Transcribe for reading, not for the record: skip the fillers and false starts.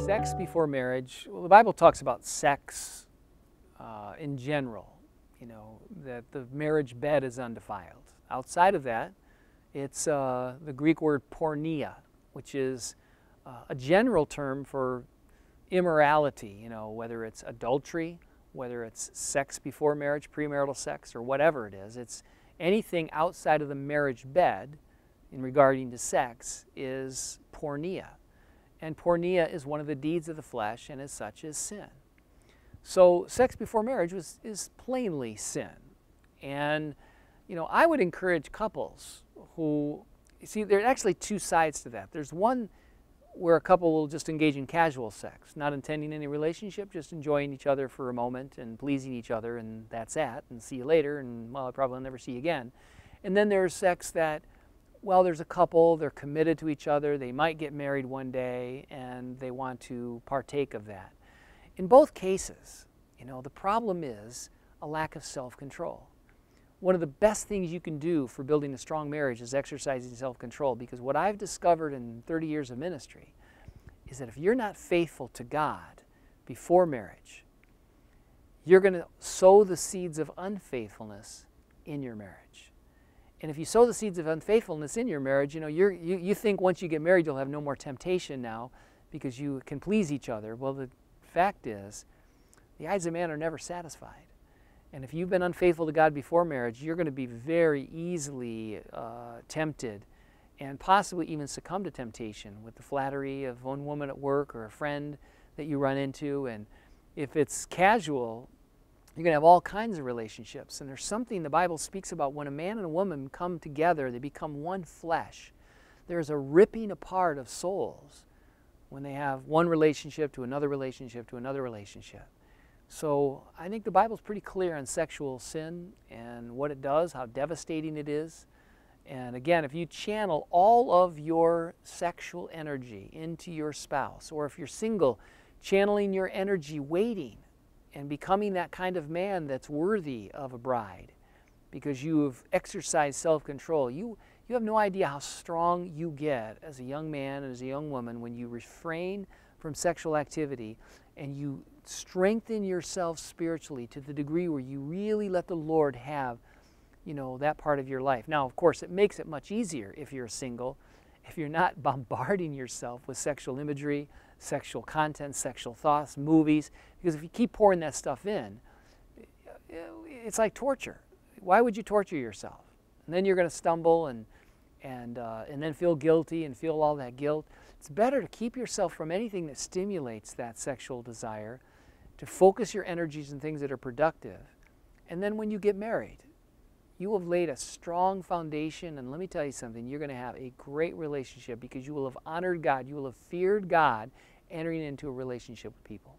Sex before marriage. Well, the Bible talks about sex in general, that the marriage bed is undefiled. Outside of that, it's the Greek word porneia, which is a general term for immorality, whether it's adultery, whether it's sex before marriage, premarital sex, or whatever it is. It's anything outside of the marriage bed in regarding to sex is porneia. And porneia is one of the deeds of the flesh, and as such is sin. So sex before marriage is plainly sin. And, I would encourage couples who, see, there are actually two sides to that. There's one where a couple will just engage in casual sex, not intending any relationship, just enjoying each other for a moment and pleasing each other, and that's that, and see you later, and, well, I'll probably never see you again. And then there's sex that, well, there's a couple, they're committed to each other, they might get married one day, and they want to partake of that. In both cases, the problem is a lack of self-control. One of the best things you can do for building a strong marriage is exercising self-control, because what I've discovered in 30 years of ministry is that if you're not faithful to God before marriage, you're going to sow the seeds of unfaithfulness in your marriage. And if you sow the seeds of unfaithfulness in your marriage, you think once you get married you'll have no more temptation now because you can please each other. Well, the fact is, the eyes of man are never satisfied. And if you've been unfaithful to God before marriage, you're going to be very easily tempted and possibly even succumb to temptation with the flattery of one woman at work or a friend that you run into. And if it's casual, you're going to have all kinds of relationships. And there's something the Bible speaks about when a man and a woman come together, they become one flesh. There's a ripping apart of souls when they have one relationship to another relationship to another relationship. So I think the Bible's pretty clear on sexual sin and what it does, how devastating it is. And again, if you channel all of your sexual energy into your spouse, or if you're single, channeling your energy waiting and becoming that kind of man that's worthy of a bride because you have exercised self-control, you have no idea how strong you get as a young man and as a young woman when you refrain from sexual activity and you strengthen yourself spiritually to the degree where you really let the Lord have, that part of your life. Now, of course, it makes it much easier if you're single, if you're not bombarding yourself with sexual imagery, sexual content, sexual thoughts, movies, because if you keep pouring that stuff in, it's like torture. Why would you torture yourself? And then you're going to stumble and then feel guilty and feel all that guilt. It's better to keep yourself from anything that stimulates that sexual desire, to focus your energies on things that are productive. And then when you get married, you have laid a strong foundation, and let me tell you something, you're going to have a great relationship because you will have honored God, you will have feared God entering into a relationship with people.